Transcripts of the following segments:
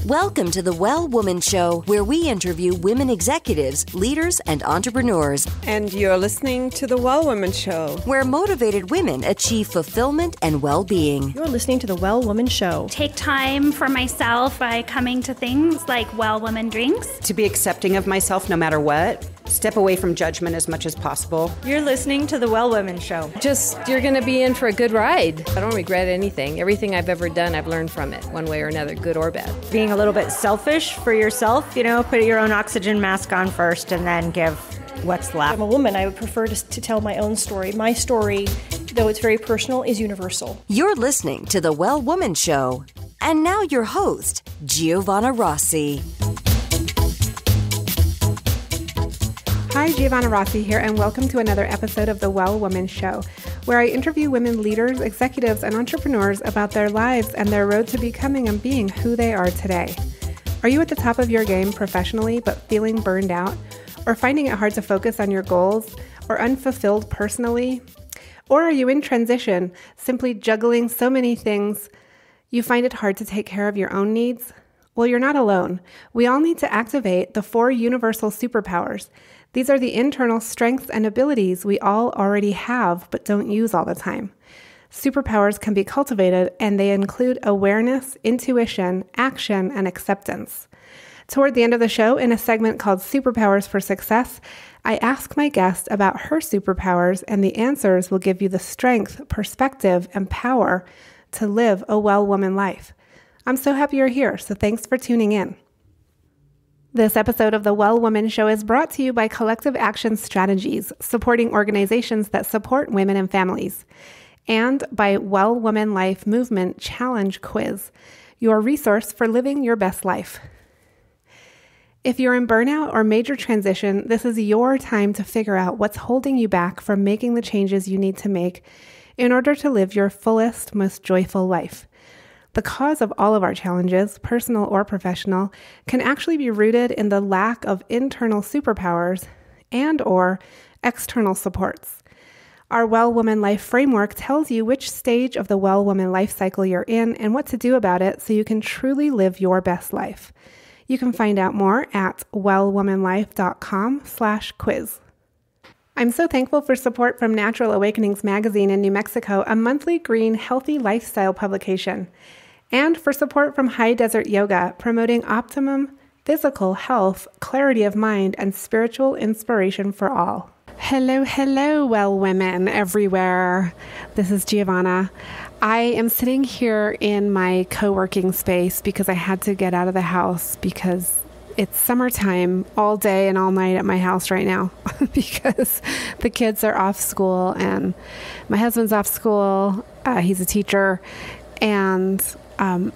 Welcome to the Well Woman Show, where we interview women executives, leaders, and entrepreneurs. And you're listening to the Well Woman Show, where motivated women achieve fulfillment and well-being. You're listening to the Well Woman Show. Take time for myself by coming to things like Well Woman drinks. To be accepting of myself no matter what. Step away from judgment as much as possible. You're listening to the Well Woman Show. You're going to be in for a good ride. I don't regret anything. Everything I've ever done, I've learned from it, one way or another, good or bad. Being a little bit selfish for yourself, put your own oxygen mask on first and then give what's left. I'm a woman. I would prefer to tell my own story. My story, though it's very personal, is universal. You're listening to the Well Woman Show. And now your host, Giovanna Rossi. Hi, Giovanna Rossi here, and welcome to another episode of The Well Woman Show, where I interview women leaders, executives, and entrepreneurs about their lives and their road to becoming and being who they are today. Are you at the top of your game professionally, but feeling burned out, or finding it hard to focus on your goals, or unfulfilled personally? Or are you in transition, simply juggling so many things you find it hard to take care of your own needs? Well, you're not alone. We all need to activate the 4 universal superpowers. These are the internal strengths and abilities we all already have but don't use all the time. Superpowers can be cultivated, and they include awareness, intuition, action, and acceptance. Toward the end of the show, in a segment called Superpowers for Success, I ask my guest about her superpowers, and the answers will give you the strength, perspective, and power to live a well woman life. I'm so happy you're here, so thanks for tuning in. This episode of the Well Woman Show is brought to you by Collective Action Strategies, supporting organizations that support women and families, and by Well Woman Life Movement Challenge Quiz, your resource for living your best life. If you're in burnout or major transition, this is your time to figure out what's holding you back from making the changes you need to make in order to live your fullest, most joyful life. The cause of all of our challenges, personal or professional, can actually be rooted in the lack of internal superpowers and or external supports. Our Well Woman Life framework tells you which stage of the Well Woman life cycle you're in and what to do about it so you can truly live your best life. You can find out more at wellwomanlife.com/quiz. I'm so thankful for support from Natural Awakenings magazine in New Mexico, a monthly green, healthy lifestyle publication, and for support from High Desert Yoga, promoting optimum physical health, clarity of mind, and spiritual inspiration for all. Hello, well women everywhere. This is Giovanna. I am sitting here in my co-working space because I had to get out of the house because it's summertime all day and all night at my house right now because the kids are off school and my husband's off school. He's a teacher, and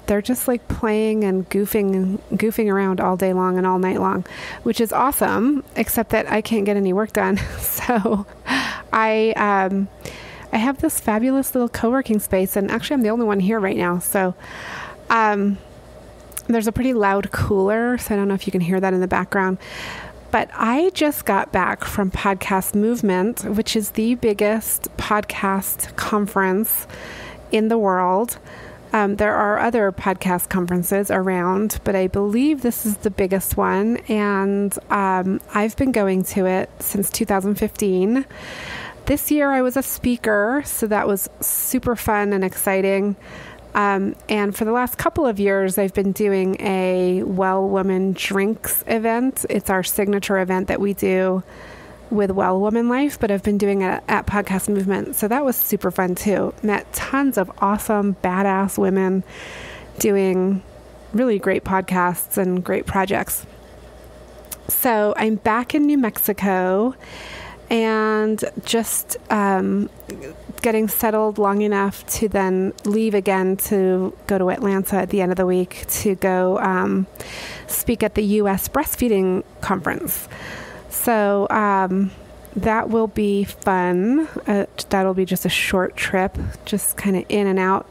they're just like playing and goofing around all day long and all night long, which is awesome, except that I can't get any work done. So I have this fabulous little co-working space, and actually I'm the only one here right now. So there's a pretty loud cooler, so I don't know if you can hear that in the background. But I just got back from Podcast Movement, which is the biggest podcast conference in the world. There are other podcast conferences around, but I believe this is the biggest one, and I've been going to it since 2015. This year I was a speaker, so that was super fun and exciting. And for the last couple of years, I've been doing a Well Woman Drinks event. It's our signature event that we do with Well Woman Life, but I've been doing it at Podcast Movement. So that was super fun too. Met tons of awesome, badass women doing really great podcasts and great projects. So I'm back in New Mexico and just getting settled long enough to then leave again to go to Atlanta at the end of the week to go speak at the U.S. Breastfeeding Conference. So that will be fun. That'll be just a short trip, just kind of in and out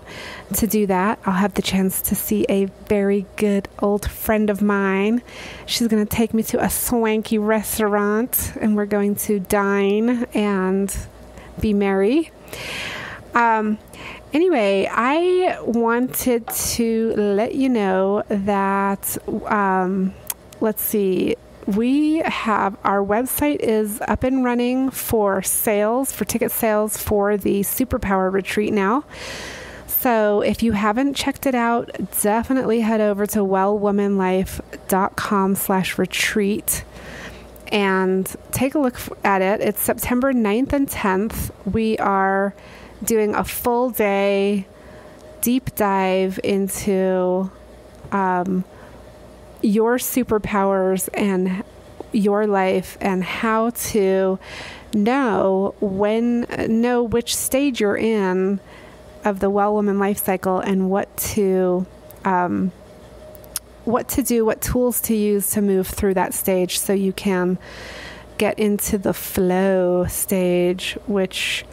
to do that. I'll have the chance to see a very good old friend of mine. She's going to take me to a swanky restaurant, and we're going to dine and be merry. Anyway, I wanted to let you know that, let's see, our website is up and running for ticket sales for the Superpower Retreat now. So if you haven't checked it out, definitely head over to wellwomanlife.com/retreat and take a look at it. It's September 9th and 10th. We are doing a full day deep dive into your superpowers and your life and how to know which stage you're in of the Well Woman life cycle and what to do, what tools to use to move through that stage so you can get into the flow stage, which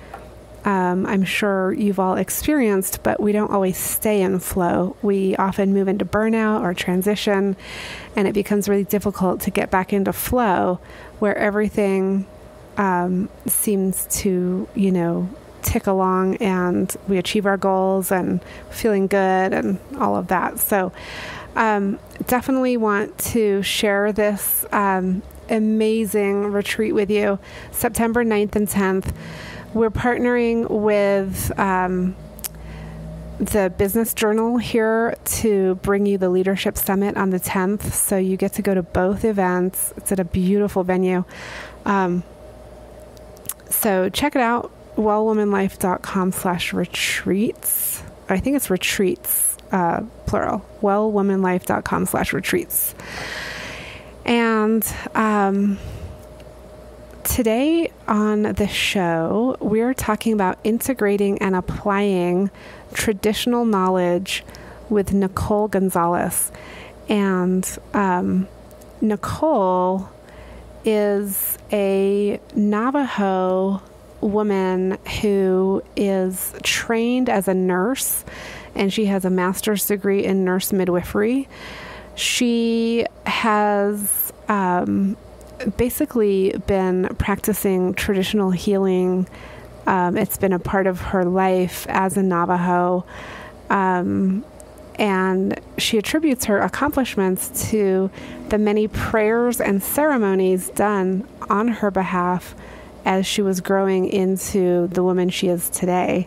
I'm sure you've all experienced, but we don't always stay in flow. We often move into burnout or transition, and it becomes really difficult to get back into flow where everything seems to, tick along and we achieve our goals and feeling good and all of that. So definitely want to share this amazing retreat with you, September 9th and 10th. We're partnering with the Business Journal here to bring you the Leadership Summit on the 10th. So you get to go to both events. It's at a beautiful venue. So check it out, wellwomanlife.com/retreats. I think it's retreats, plural, wellwomanlife.com/retreats. And today on the show, we're talking about integrating and applying traditional knowledge with Nicolle Gonzales. And Nicolle is a Navajo woman who is trained as a nurse, and she has a master's degree in nurse midwifery. She has basically been practicing traditional healing. It's been a part of her life as a Navajo. And she attributes her accomplishments to the many prayers and ceremonies done on her behalf as she was growing into the woman she is today.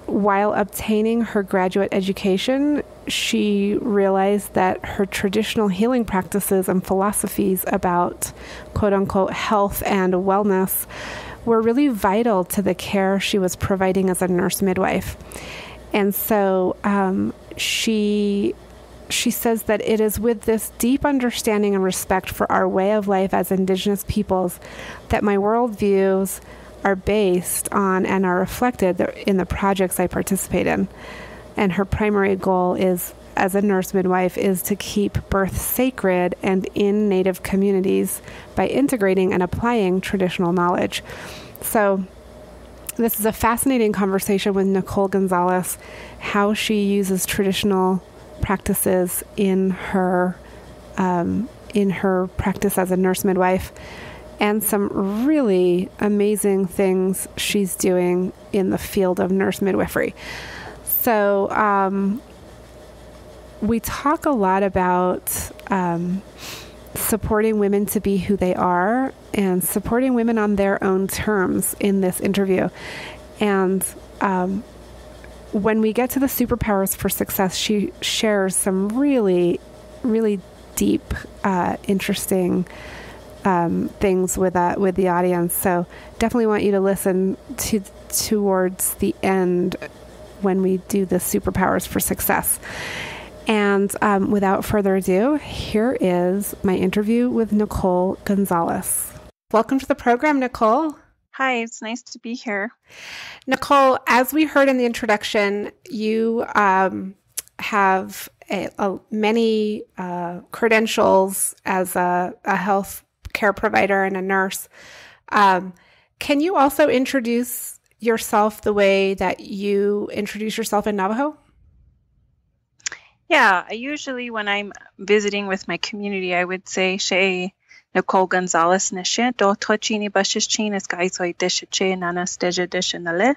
While obtaining her graduate education, she realized that her traditional healing practices and philosophies about quote-unquote health and wellness were really vital to the care she was providing as a nurse midwife. And so she says that it is with this deep understanding and respect for our way of life as Indigenous peoples that my worldviews are based on and are reflected in the projects I participate in. And her primary goal is, as a nurse midwife, is to keep birth sacred and in Native communities by integrating and applying traditional knowledge. So this is a fascinating conversation with Nicolle Gonzales, how she uses traditional practices in her practice as a nurse midwife, and some really amazing things she's doing in the field of nurse midwifery. So we talk a lot about supporting women to be who they are and supporting women on their own terms in this interview. And when we get to the superpowers for success, she shares some really, really deep, interesting things with the audience. So definitely want you to listen towards the end when we do the superpowers for success. And without further ado, here is my interview with Nicolle Gonzales. Welcome to the program, Nicolle. Hi, it's nice to be here. Nicolle, as we heard in the introduction, you have many credentials as a health care provider and a nurse. Can you also introduce yourself the way that you introduce yourself in Navajo? Yeah, I usually when I'm visiting with my community, I would say she Nicolle Gonzales Nishin, do Tachii'nii Bashishchin is Naasht'ezhi Naasht'ezhi Dishinale.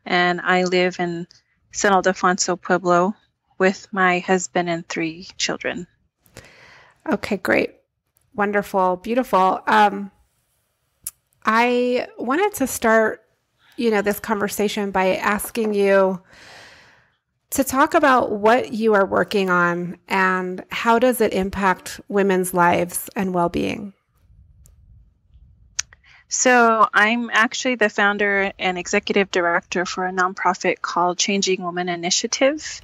and I live in San Ildefonso Pueblo with my husband and 3 children. Okay, great. Wonderful. Beautiful. I wanted to start, this conversation by asking you to talk about what you are working on and how does it impact women's lives and well-being? So I'm actually the founder and executive director for a nonprofit called Changing Woman Initiative.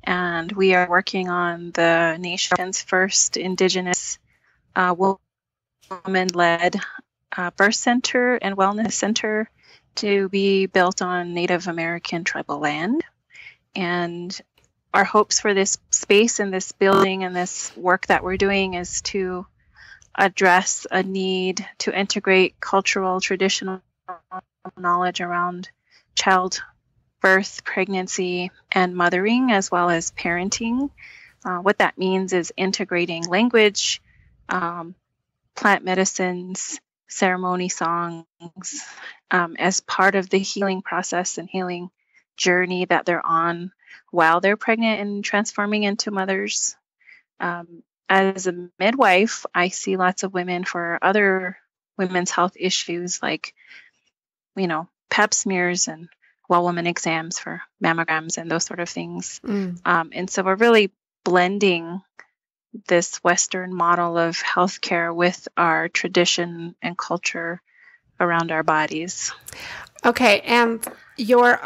And we are working on the nation's first Indigenous woman-led birth center and wellness center to be built on Native American tribal land. And our hopes for this space and this building and this work that we're doing is to address a need to integrate cultural, traditional knowledge around childbirth, pregnancy, and mothering, as well as parenting. What that means is integrating language, plant medicines, ceremony songs as part of the healing process and healing journey that they're on while they're pregnant and transforming into mothers. As a midwife, I see lots of women for other women's health issues like, pap smears and well woman exams for mammograms and those sort of things. And so we're really blending this Western model of healthcare with our tradition and culture around our bodies. Okay, and your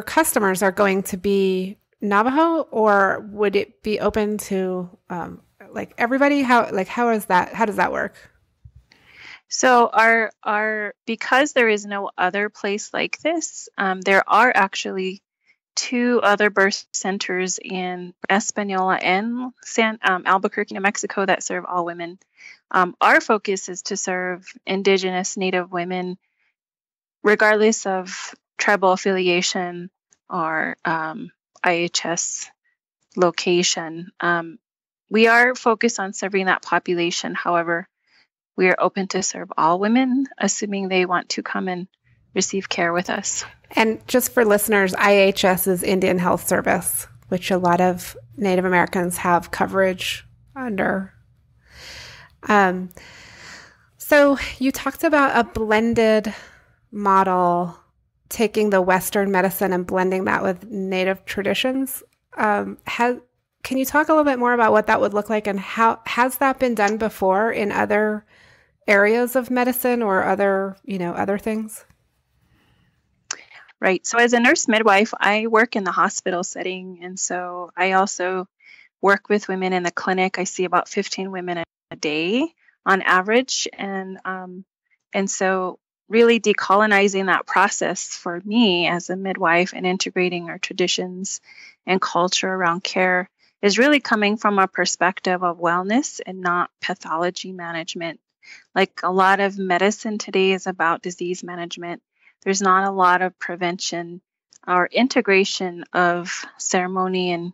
customers are going to be Navajo, or would it be open to everybody? How is that? How does that work? So our because there is no other place like this, there are actually 2 other birth centers in Española and Albuquerque, New Mexico that serve all women. Our focus is to serve Indigenous Native women, regardless of tribal affiliation or IHS location. We are focused on serving that population. However, we are open to serve all women, assuming they want to come and receive care with us. And just for listeners, IHS is Indian Health Service, which a lot of Native Americans have coverage under. So you talked about a blended model, taking the Western medicine and blending that with Native traditions. Can you talk a little bit more about what that would look like, and how has that been done before in other areas of medicine or other things? Right. So as a nurse midwife, I work in the hospital setting. And so I also work with women in the clinic. I see about 15 women a day on average. And so really decolonizing that process for me as a midwife and integrating our traditions and culture around care is really coming from a perspective of wellness and not pathology management. Like a lot of medicine today is about disease management. There's not a lot of prevention or integration of ceremony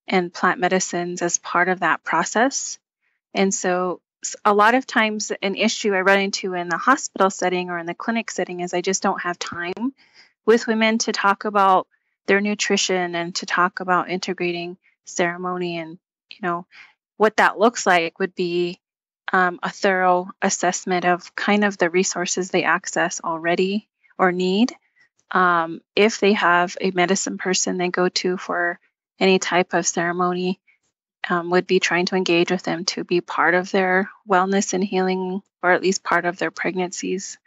and plant medicines as part of that process. And so a lot of times an issue I run into in the hospital setting or in the clinic setting is I just don't have time with women to talk about their nutrition and to talk about integrating ceremony. And, what that looks like would be a thorough assessment of kind of the resources they access already or need. If they have a medicine person they go to for any type of ceremony, would be trying to engage with them to be part of their wellness and healing, or at least part of their pregnancies.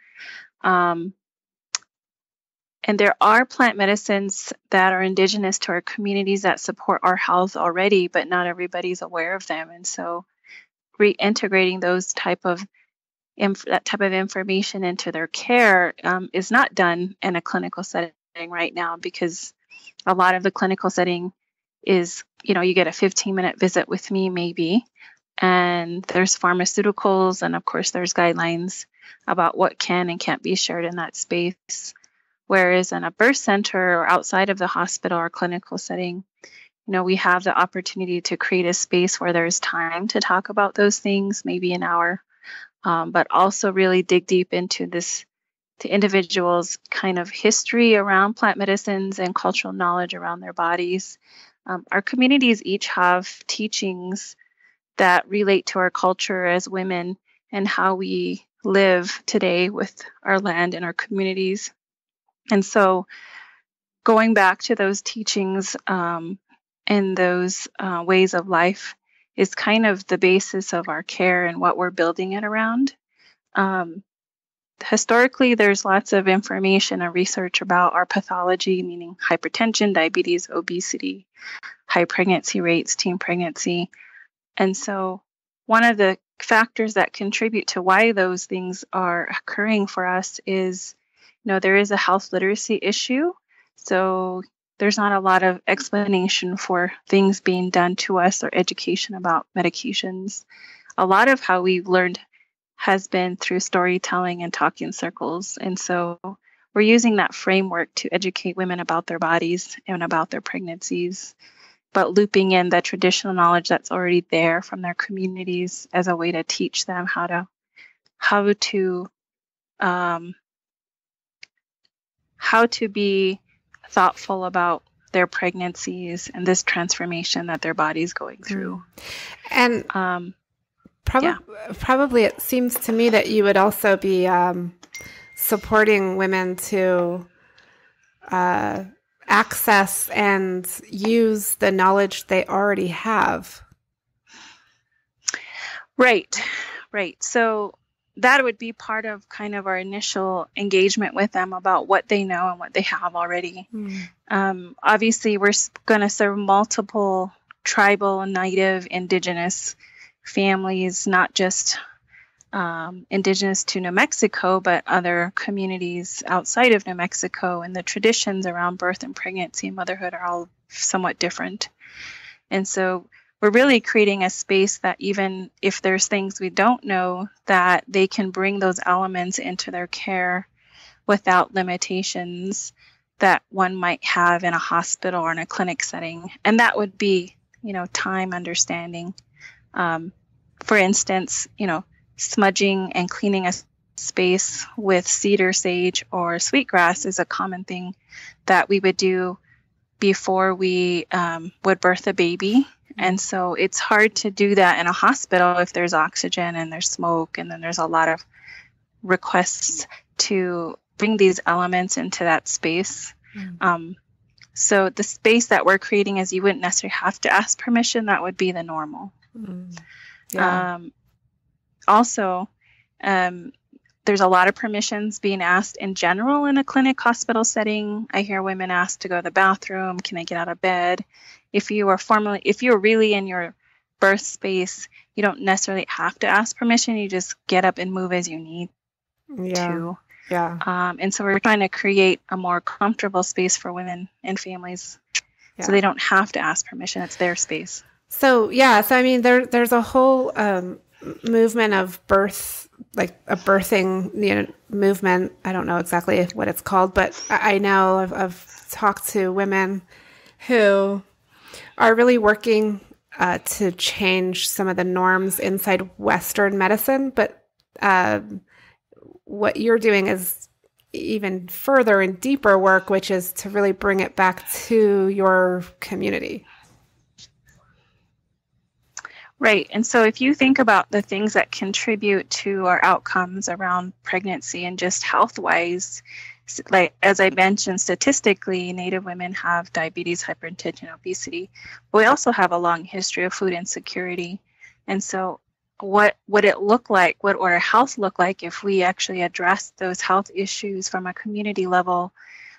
And there are plant medicines that are indigenous to our communities that support our health already, but not everybody's aware of them. And so reintegrating that type of information into their care is not done in a clinical setting right now, because a lot of the clinical setting is, you get a 15-minute visit with me maybe, and there's pharmaceuticals, and of course there's guidelines about what can and can't be shared in that space. Whereas in a birth center or outside of the hospital or clinical setting, we have the opportunity to create a space where there's time to talk about those things, maybe an hour, but also really dig deep into this to individuals' kind of history around plant medicines and cultural knowledge around their bodies. Our communities each have teachings that relate to our culture as women and how we live today with our land and our communities. And so going back to those teachings and those ways of life is kind of the basis of our care and what we're building it around. Historically, there's lots of information and research about our pathology, meaning hypertension, diabetes, obesity, high pregnancy rates, teen pregnancy. And so one of the factors that contribute to why those things are occurring for us is, there is a health literacy issue. So there's not a lot of explanation for things being done to us or education about medications. A lot of how we've learned has been through storytelling and talking circles. And so we're using that framework to educate women about their bodies and about their pregnancies, but looping in the traditional knowledge that's already there from their communities as a way to teach them how to be thoughtful about their pregnancies and this transformation that their body's going through. And probably it seems to me that you would also be supporting women to access and use the knowledge they already have. Right. So that would be part of kind of our initial engagement with them about what they know and what they have already. Obviously, we're going to serve multiple tribal, native, indigenous families, not just indigenous to New Mexico, but other communities outside of New Mexico. And the traditions around birth and pregnancy and motherhood are all somewhat different. And so we're really creating a space that even if there's things we don't know, that they can bring those elements into their care without limitations that one might have in a hospital or in a clinic setting. And that would be, time, understanding. For instance, smudging and cleaning a space with cedar, sage, or sweetgrass is a common thing that we would do before we would birth a baby. And so it's hard to do that in a hospital if there's oxygen and there's smoke, and then there's a lot of requests to bring these elements into that space. So the space that we're creating is you wouldn't necessarily have to ask permission. That would be the normal. Also, there's a lot of permissions being asked in general in a clinic hospital setting. I hear women ask to go to the bathroom. Can I get out of bed? If you're really in your birth space, you don't necessarily have to ask permission. You just get up and move as you need to. And so we're trying to create a more comfortable space for women and families so they don't have to ask permission. It's their space. So I mean, there's a whole movement of birth, like a birthing movement. I don't know exactly what it's called, but I know I've talked to women who are really working to change some of the norms inside Western medicine. But what you're doing is even further and deeper work, which is to really bring it back to your community. Right. And so if you think about the things that contribute to our outcomes around pregnancy and just health-wise, like as I mentioned, statistically, Native women have diabetes, hypertension, obesity, but we also have a long history of food insecurity. And so what would it look like? What would our health look like if we actually address those health issues from a community level?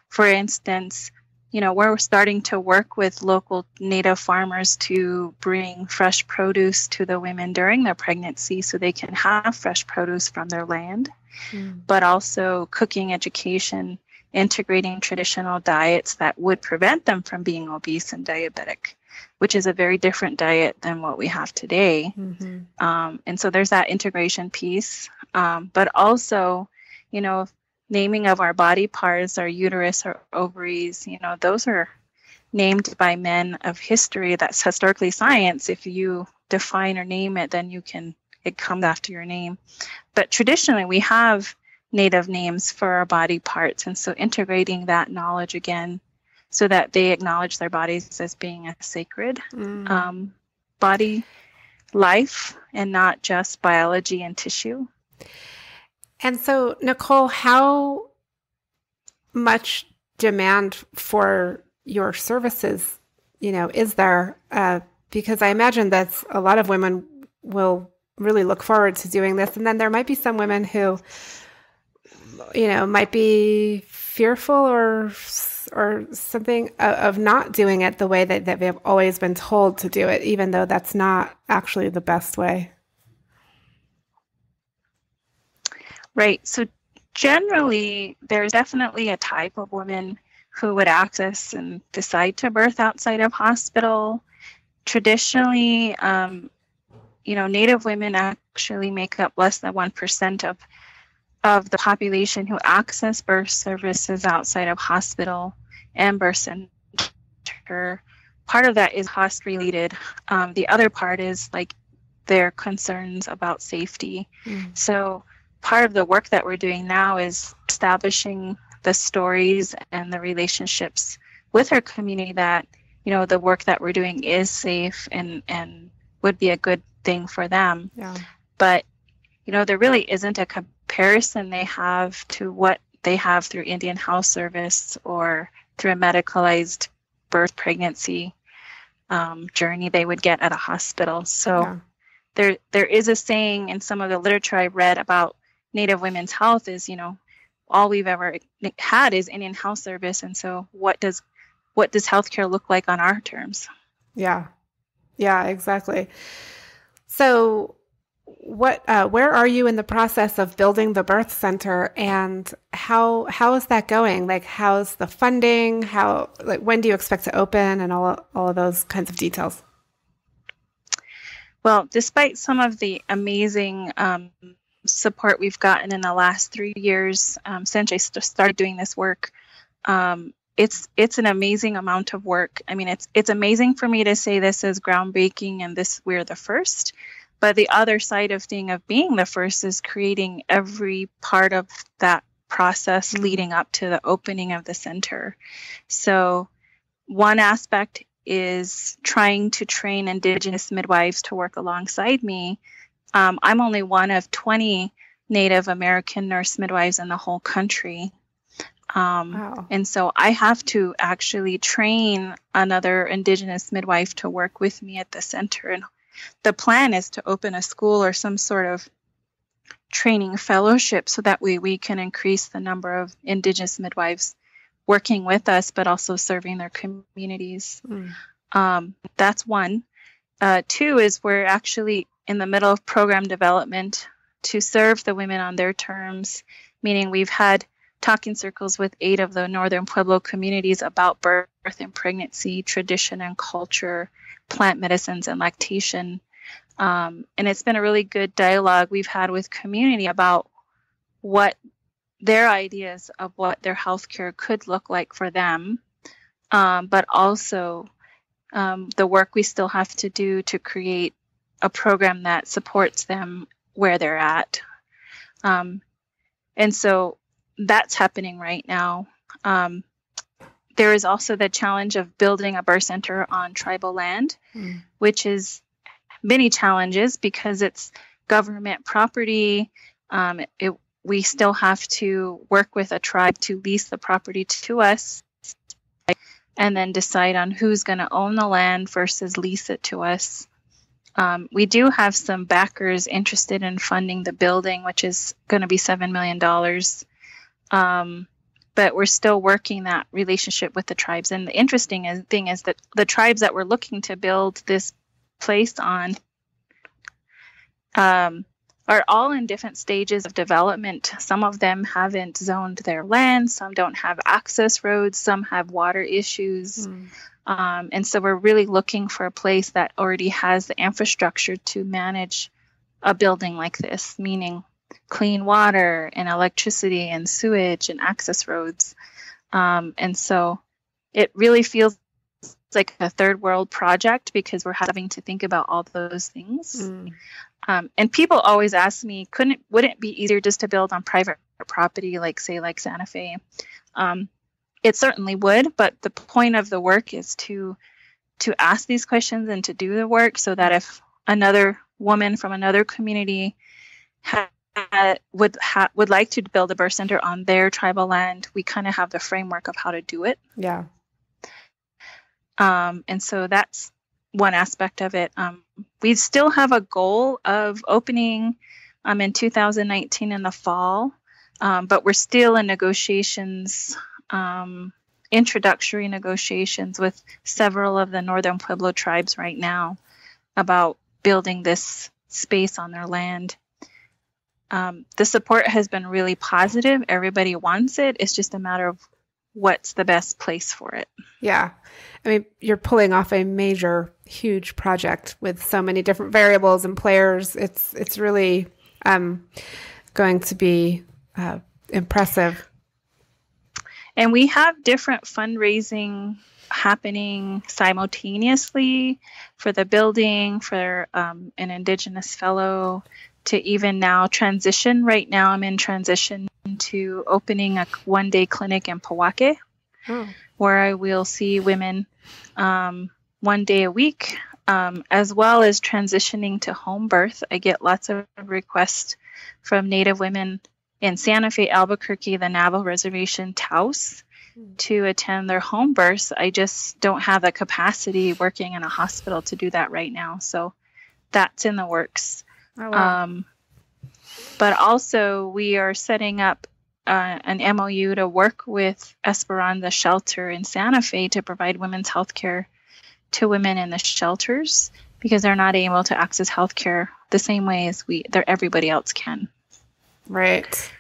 For instance, we're starting to work with local Native farmers to bring fresh produce to the women during their pregnancy so they can have fresh produce from their land, but also cooking education, integrating traditional diets that would prevent them from being obese and diabetic, which is a very different diet than what we have today. And so there's that integration piece, but also, naming of our body parts, our uterus, our ovaries, those are named by men of history. That's historically science. If you define or name it, then it comes after your name. But traditionally, we have Native names for our body parts. And so integrating that knowledge again so that they acknowledge their bodies as being a sacred body life and not just biology and tissue. And so, Nicolle, how much demand for your services, is there? Because I imagine that a lot of women will really look forward to doing this. And then there might be some women who, might be fearful or something of not doing it the way that they've always been told to do it, even though that's not actually the best way. Right. So generally, there's definitely a type of woman who would access and decide to birth outside of hospital. Traditionally, Native women actually make up less than 1% of the population who access birth services outside of hospital and birth center. Part of that is cost related. The other part is like their concerns about safety. So part of the work that we're doing now is establishing the stories and the relationships with our community that, the work that we're doing is safe and would be a good thing for them. Yeah. But, there really isn't a comparison they have to what they have through Indian House Service or through a medicalized birth pregnancy journey they would get at a hospital. So there is a saying in some of the literature I read about Native women's health is, all we've ever had is Indian House Service. And so what does healthcare look like on our terms? Yeah, exactly. So where are you in the process of building the birth center, and how is that going? Like, how's the funding? When do you expect to open, and all of those kinds of details? Well, despite some of the amazing support we've gotten in the last 3 years since I started doing this work, it's an amazing amount of work. I mean, it's amazing for me to say this is groundbreaking and we're the first. But the other side of being the first is creating every part of that process leading up to the opening of the center. So one aspect is trying to train Indigenous midwives to work alongside me. I'm only one of 20 Native American nurse midwives in the whole country. Wow. And so I have to actually train another Indigenous midwife to work with me at the center. And the plan is to open a school or some sort of training fellowship so that we can increase the number of Indigenous midwives working with us, but also serving their communities. That's one. Two is we're actually in the middle of program development to serve the women on their terms, meaning we've had talking circles with 8 of the Northern Pueblo communities about birth and pregnancy, tradition and culture, plant medicines, and lactation. And it's been a really good dialogue we've had with community about what their ideas of what their healthcare could look like for them, but also the work we still have to do to create a program that supports them where they're at. And so that's happening right now. There is also the challenge of building a birth center on tribal land, which is many challenges because it's government property. We still have to work with a tribe to lease the property to us and then decide on who's going to own the land versus lease it to us. We do have some backers interested in funding the building, which is going to be $7 million. But we're still working that relationship with the tribes. And the interesting thing is that the tribes that we're looking to build this place on are all in different stages of development. Some of them haven't zoned their land. Some don't have access roads. Some have water issues. And so we're really looking for a place that already has the infrastructure to manage a building like this, meaning clean water and electricity and sewage and access roads. And so it really feels like a third world project because we're having to think about all those things. And people always ask me, wouldn't it be easier just to build on private property, like Santa Fe? It certainly would, but the point of the work is to ask these questions and to do the work so that if another woman from another community would like to build a birth center on their tribal land, we kind of have the framework of how to do it. Yeah. And so that's one aspect of it. We still have a goal of opening in 2019 in the fall, but we're still in negotiations, introductory negotiations with several of the Northern Pueblo tribes right now about building this space on their land. The support has been really positive. Everybody wants it. It's just a matter of what's the best place for it. Yeah. I mean, you're pulling off a major, huge project with so many different variables and players. It's really going to be impressive. And we have different fundraising happening simultaneously for the building, for an Indigenous fellow, to even now transition. Right now I'm in transition to opening a one-day clinic in Powake, where I will see women 1 day a week, as well as transitioning to home birth. I get lots of requests from Native women in Santa Fe, Albuquerque, the Navajo Reservation, Taos, to attend their home births. I just don't have the capacity working in a hospital to do that right now. So that's in the works. Oh, wow. But also we are setting up an MOU to work with Esperanza Shelter in Santa Fe to provide women's health care to women in the shelters because they're not able to access health care the same way as everybody else can. Right.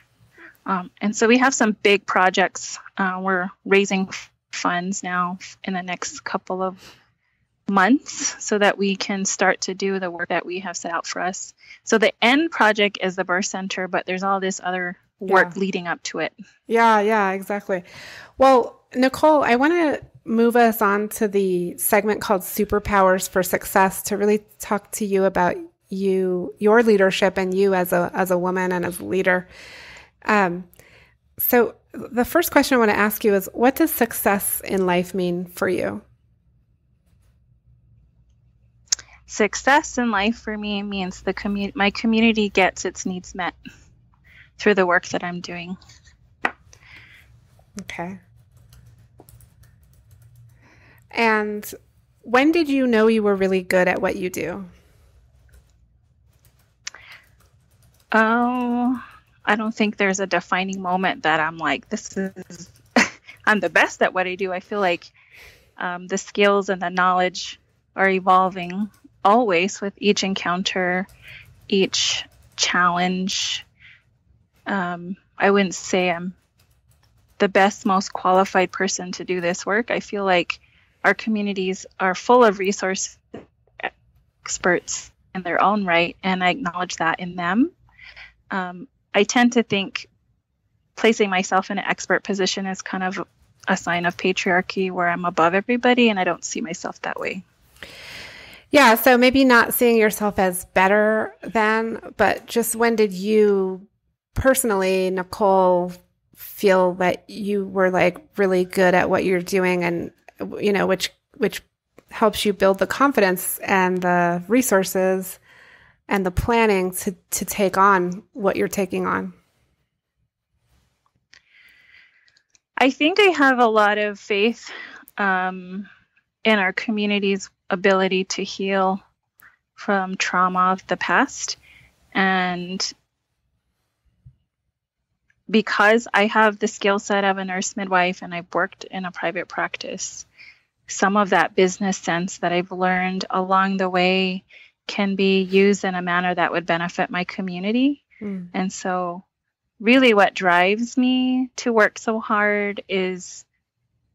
And so we have some big projects. We're raising funds now in the next couple of months so that we can start to do the work that we have set out for us. So the end project is the birth center, but there's all this other work leading up to it. Yeah, exactly. Well, Nicolle, I want to move us on to the segment called Superpowers for Success to really talk to you about your leadership and you as a woman and as a leader. So the first question I want to ask you is, what does success in life mean for you? Success in life for me means my community gets its needs met through the work that I'm doing. Okay. And when did you know you were really good at what you do? Oh, I don't think there's a defining moment that I'm like, I'm the best at what I do. I feel like the skills and the knowledge are evolving always with each encounter, each challenge. I wouldn't say I'm the best, most qualified person to do this work. I feel like our communities are full of resource experts in their own right, and I acknowledge that in them. I tend to think placing myself in an expert position is kind of a sign of patriarchy where I'm above everybody, and I don't see myself that way. Yeah, so maybe not seeing yourself as better than, but just when did you personally, Nicolle, feel that you were like really good at what you're doing, and which helps you build the confidence and the resources and the planning to take on what you're taking on? I think I have a lot of faith in our community's ability to heal from trauma of the past. And because I have the skill set of a nurse midwife and I've worked in a private practice, some of that business sense that I've learned along the way can be used in a manner that would benefit my community. And so really what drives me to work so hard is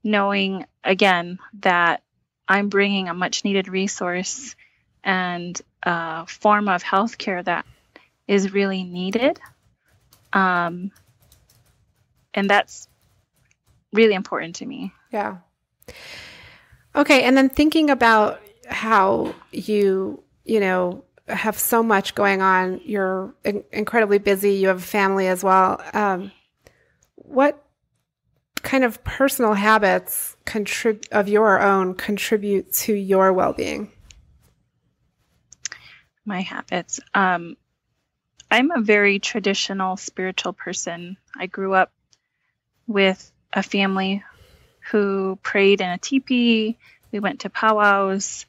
knowing, again, that I'm bringing a much needed resource and a form of healthcare that is really needed. And that's really important to me. Yeah. Okay. And then thinking about how have so much going on. You're incredibly busy. You have a family as well. What kind of personal habits of your own contribute to your well-being? My habits. I'm a very traditional spiritual person. I grew up with a family who prayed in a teepee. We went to powwows.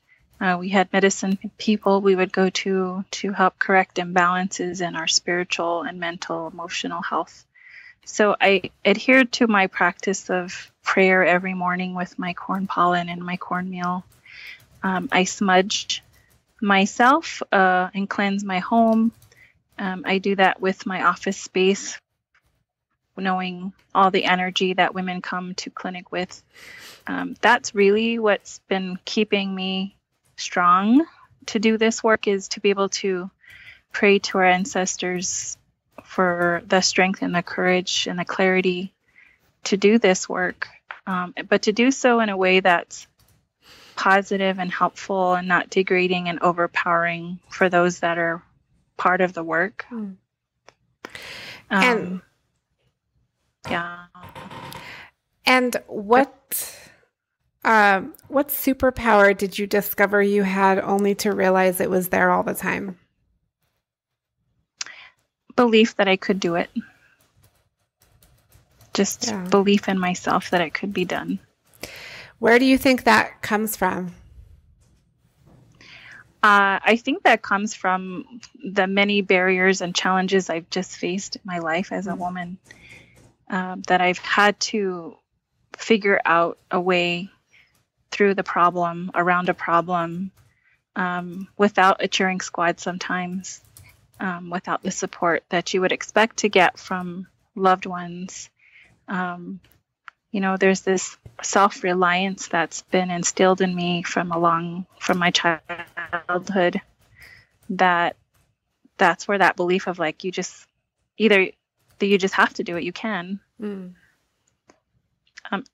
We had medicine people we would go to help correct imbalances in our spiritual and mental, emotional health. So I adhered to my practice of prayer every morning with my corn pollen and my cornmeal. I smudge myself and cleanse my home. I do that with my office space, knowing all the energy that women come to clinic with. That's really what's been keeping me strong to do this work, is to be able to pray to our ancestors for the strength and the courage and the clarity to do this work, but to do so in a way that's positive and helpful and not degrading and overpowering for those that are part of the work. And what superpower did you discover you had only to realize it was there all the time? Belief that I could do it. Just belief in myself that it could be done. Where do you think that comes from? I think that comes from the many barriers and challenges I've just faced in my life as a woman, that I've had to figure out a way through the problem, around a problem, without a cheering squad sometimes, without the support that you would expect to get from loved ones. There's this self-reliance that's been instilled in me from my childhood, that's where that belief of like, you just have to do it, you can.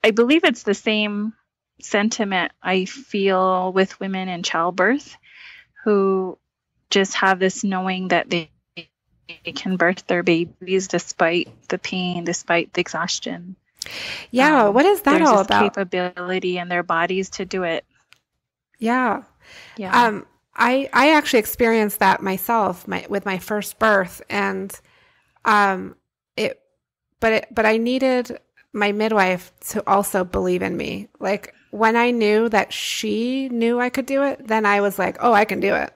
I believe it's the same sentiment I feel with women in childbirth who just have this knowing that they can birth their babies despite the pain, despite the exhaustion. Yeah, what is that all about? Capability in their bodies to do it. Yeah. I actually experienced that myself with my first birth, and but I needed my midwife to also believe in me. Like when I knew that she knew I could do it, then I was like, oh, I can do it.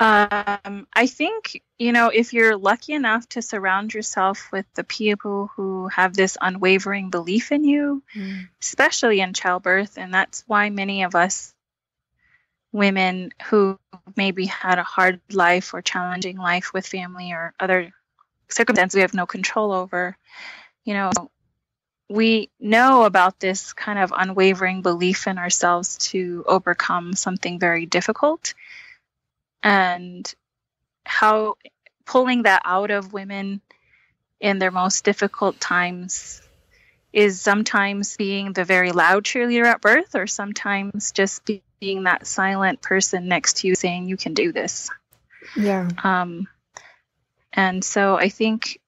I think, if you're lucky enough to surround yourself with the people who have this unwavering belief in you, especially in childbirth, and that's why many of us women who maybe had a hard life or challenging life with family or other circumstances we have no control over, we know about this kind of unwavering belief in ourselves to overcome something very difficult. And how pulling that out of women in their most difficult times is sometimes being the very loud cheerleader at birth, or sometimes just being that silent person next to you saying, you can do this. Yeah. And so I think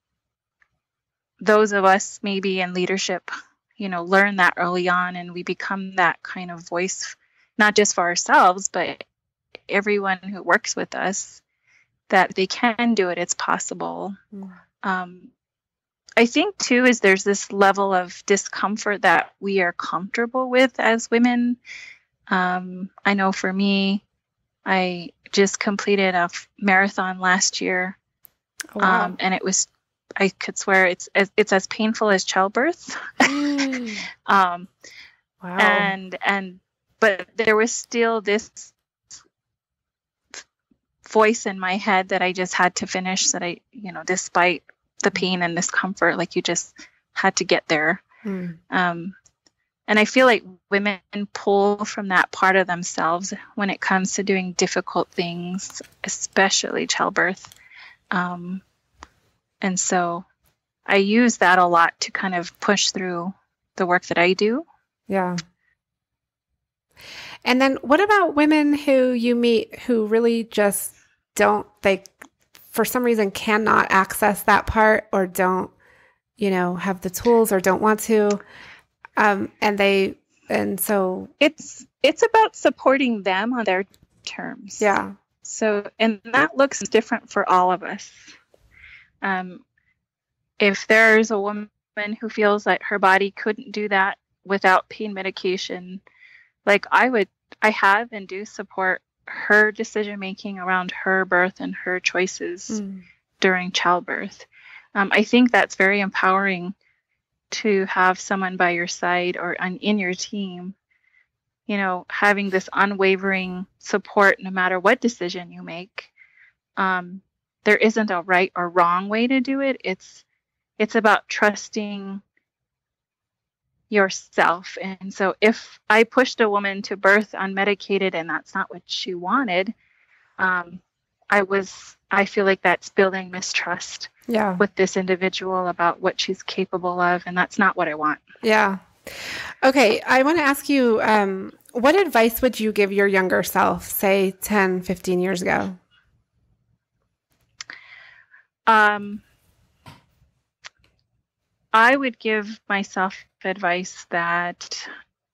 those of us maybe in leadership, learn that early on, and we become that kind of voice, not just for ourselves, but everyone who works with us, that they can do it. It's possible. I think too is there's this level of discomfort that we are comfortable with as women. I know for me, I just completed a marathon last year. Oh, wow. And it was, I could swear it's as painful as childbirth. Wow. But there was still this voice in my head that I just had to finish, that I, despite the pain and discomfort, like you just had to get there. And I feel like women pull from that part of themselves when it comes to doing difficult things, especially childbirth. And so I use that a lot to kind of push through the work that I do. Yeah. And then what about women who you meet who really just they for some reason cannot access that part or don't, have the tools or don't want to. So it's about supporting them on their terms. Yeah. So, and that looks different for all of us. If there's a woman who feels like her body couldn't do that without pain medication, like I have and do support her decision making around her birth and her choices during childbirth. I think that's very empowering to have someone by your side or in your team, having this unwavering support no matter what decision you make. There isn't a right or wrong way to do it. It's about trusting yourself. And so if I pushed a woman to birth unmedicated and that's not what she wanted, I feel like that's building mistrust with this individual about what she's capable of. And that's not what I want. Yeah. Okay. I want to ask you, what advice would you give your younger self, say 10, 15 years ago? I would give myself advice that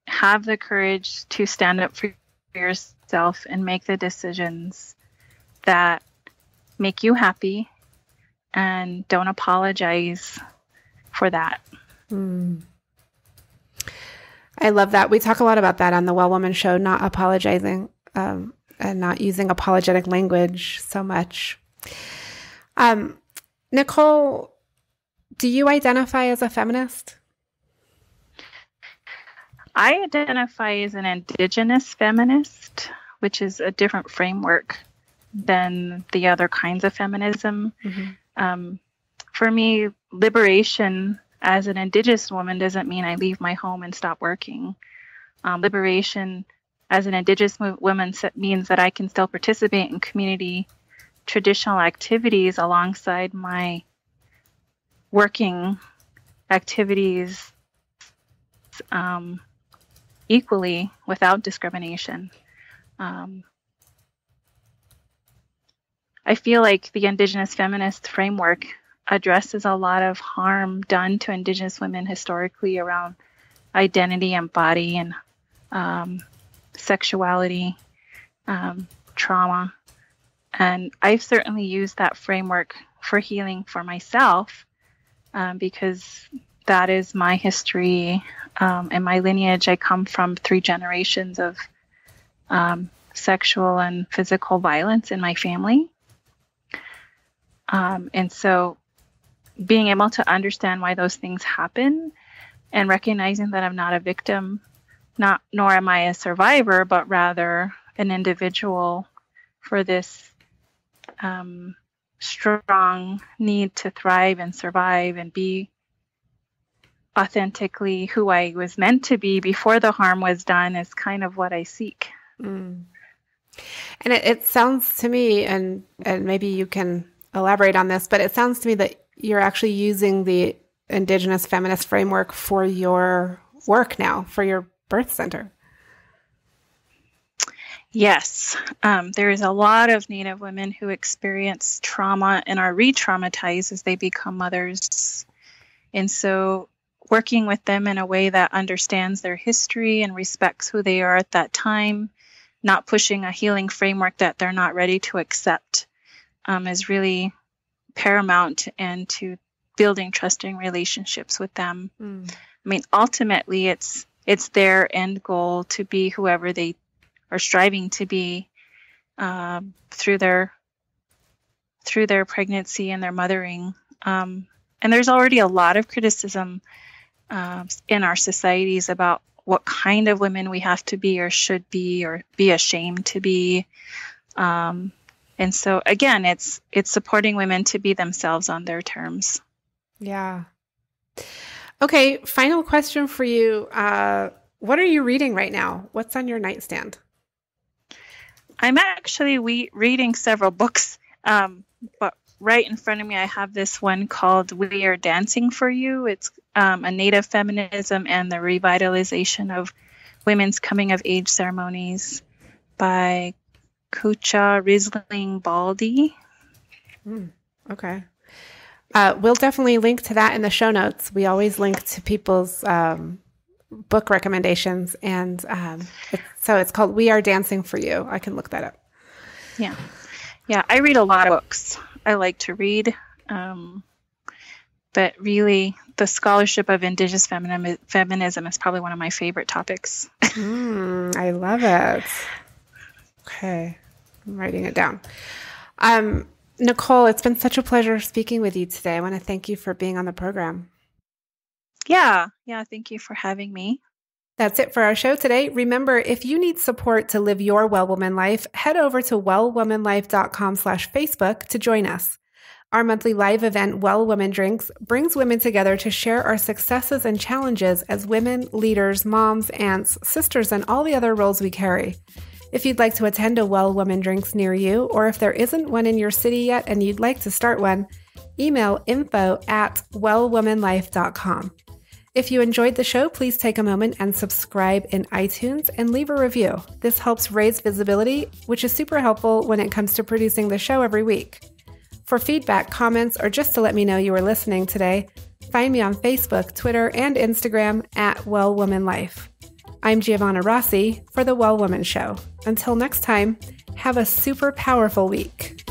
have the courage to stand up for yourself and make the decisions that make you happy and don't apologize for that. I love that. We talk a lot about that on the Well Woman Show, not apologizing and not using apologetic language so much. Nicolle, do you identify as a feminist? I identify as an indigenous feminist, which is a different framework than the other kinds of feminism. For me, liberation as an indigenous woman doesn't mean I leave my home and stop working. Liberation as an indigenous woman means that I can still participate in community traditional activities alongside my working activities equally without discrimination. I feel like the Indigenous feminist framework addresses a lot of harm done to Indigenous women historically around identity and body and sexuality, trauma. And I've certainly used that framework for healing for myself because that is my history and my lineage. I come from 3 generations of sexual and physical violence in my family. And so being able to understand why those things happen and recognizing that I'm not a victim, nor am I a survivor, but rather an individual for this strong need to thrive and survive and be authentically who I was meant to be before the harm was done is kind of what I seek. And it sounds to me, and maybe you can elaborate on this, but it sounds to me that you're actually using the Indigenous feminist framework for your work now, for your birth center. Yes. There is a lot of Native women who experience trauma and are re-traumatized as they become mothers. And so working with them in a way that understands their history and respects who they are at that time, not pushing a healing framework that they're not ready to accept, is really paramount into building trusting relationships with them. I mean, ultimately, it's their end goal to be whoever they are striving to be through their pregnancy and their mothering. And there's already a lot of criticism in our societies about what kind of women we have to be or should be or be ashamed to be. And so, again, it's supporting women to be themselves on their terms. Yeah. Okay, final question for you. What are you reading right now? What's on your nightstand? I'm actually reading several books, but right in front of me, I have this one called We Are Dancing for You. It's a Native feminism and the revitalization of women's coming of age ceremonies by Kucha Risling Baldy. Okay. We'll definitely link to that in the show notes. We always link to people's book recommendations. And so it's called We Are Dancing for You. I can look that up. Yeah. Yeah, I read a lot of books. I like to read. But really, the scholarship of Indigenous feminism is probably one of my favorite topics. I love it. Okay. I'm writing it down. Nicolle, it's been such a pleasure speaking with you today. I want to thank you for being on the program. Yeah. Thank you for having me. That's it for our show today. Remember, if you need support to live your Well Woman life, head over to wellwomanlife.com/Facebook to join us. Our monthly live event, Well Woman Drinks, brings women together to share our successes and challenges as women, leaders, moms, aunts, sisters, and all the other roles we carry. If you'd like to attend a Well Woman Drinks near you, or if there isn't one in your city yet and you'd like to start one, email info@wellwomanlife.com. If you enjoyed the show, please take a moment and subscribe in iTunes and leave a review. This helps raise visibility, which is super helpful when it comes to producing the show every week. For feedback, comments, or just to let me know you were listening today, find me on Facebook, Twitter, and Instagram @WellWomanLife. I'm Giovanna Rossi for The Well Woman Show. Until next time, have a super powerful week.